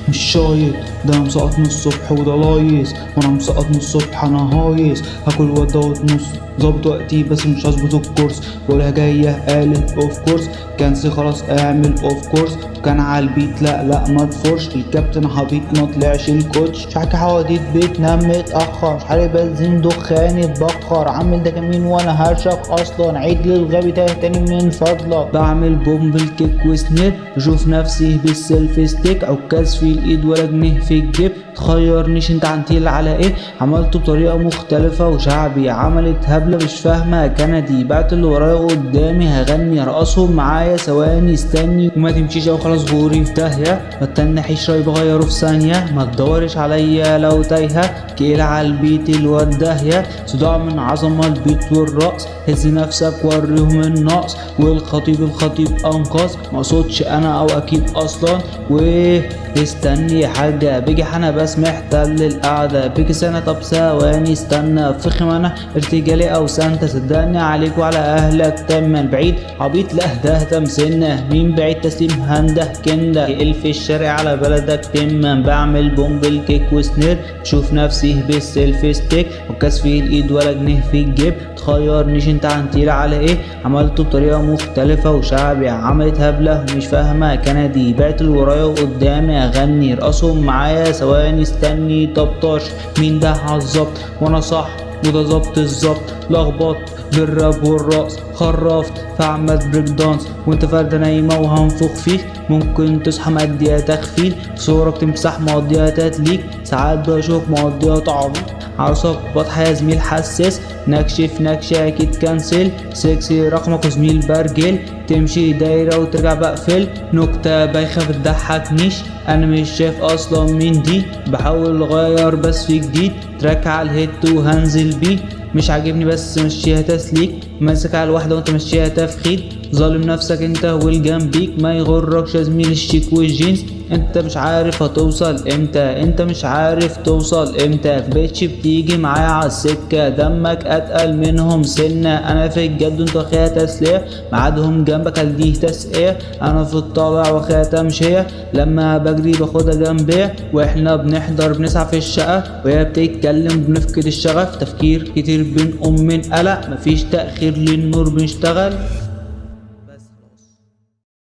مش شايط، ده انا مسقط من الصبح وده لايص، وانا مسقط من الصبح انا هايص. هاكل ودوت نص ظابط وقتي بس مش هظبط الكورس، ولا جاية قالت اوف كورس كانسي خلاص اعمل اوف كورس. كان على البيت لا ما تفرش، الكابتن حبيط ما طلعش الكوتش. شحكي حواديت بيت نام متأخر، شحالي بنزين دخان اتبخر. عامل ده كمين وانا هرشك اصلا، عيد للغبي تاني من فضلك. بعمل بومب الكيك وسنير، بشوف نفسي بالسيلف ستيك. عكاز في الايد ولا جنيه في الجيب، تخيرنيش انت عنتيل على ايه. عملته بطريقة مختلفة وشعبي، عملت هبلة مش فاهمة كندي. بعت اللي ورايا قدامي هغني، هرقصهم معايا ثواني استني. وما تمشيش او خلاص غوري في داهية، ما تنحيش راي بغيره في ثانية. ما تدورش عليا لو تايهة، كيل على البيت الواد داهية. صداع من عظمة البيت والرقص، هز نفسك وريهم النقص. والخطيب انقاذ، مقصودش انا او اكيد اصلا. استني يا حاجة بيجي حنا بس محتل القعدة. بيجي سنة طب ثواني استنى، فخم انا ارتجالي او سانتا. صدقني عليك وعلى اهلك تمن بعيد عبيط، لا ده تمسنة مين بعيد تسليم هنده كنده. يقل في الشارع على بلدك تمن. بعمل بومب الكيك وسنير، بشوف نفسي بالسيلف ستيك. وكاس في الايد ولا جنيه في الجيب، تخيرنيش انت عنتيل على ايه. عملته بطريقة مختلفة وشعبي، عملت هبلة مش فاهمة كندي. بعت اللي ورايا وقدامي اغني، رقصهم معايا ثواني استني. طبطاش مين ده عالظبط، وانا صح وده ظبط الظبط. لخبط بالراب والرقص، خرفت فعملت بريك دانس. وانت فردة نايمة وهنفخ فيك، ممكن تصحى مقضيها تخفيل. صورك تمسح مقضيها تتليك، ساعات بشوف مقضيها تعبيط. عروسك واضحة يا زميل حساس، نكشف نكشة اكيد كنسل. سكسي رقمك وزميل برجل، تمشي دايرة وترجع بقفل. نكتة بايخة بتضحكنيش، انا مش شايف اصلا مين دي. بحاول اغير بس في جديد، تراك على الهيت وهنزل بيه. مش عاجبني بس مشيها تسليك، ماسك على الواحدة وانت مشيها تفخيد. ظالم نفسك انت والجنبيك، ما يغركش يا زميل الشيك والجينز. انت مش عارف هتوصل امتى، انت مش عارف توصل امتى. بقتش بتيجي معايا عالسكة، دمك اتقل منهم سنة. انا في الجد وانت واخيها تسلية، معادهم جنبك هلديه تسقية. انا في الطابع واخيها تمشية، لما بجري باخدها جنبية. واحنا بنحضر بنسعى في الشقة، وهي بتتكلم بنفقد الشغف. تفكير كتير بنقوم من قلق، مفيش تأخير للنور بنشتغل.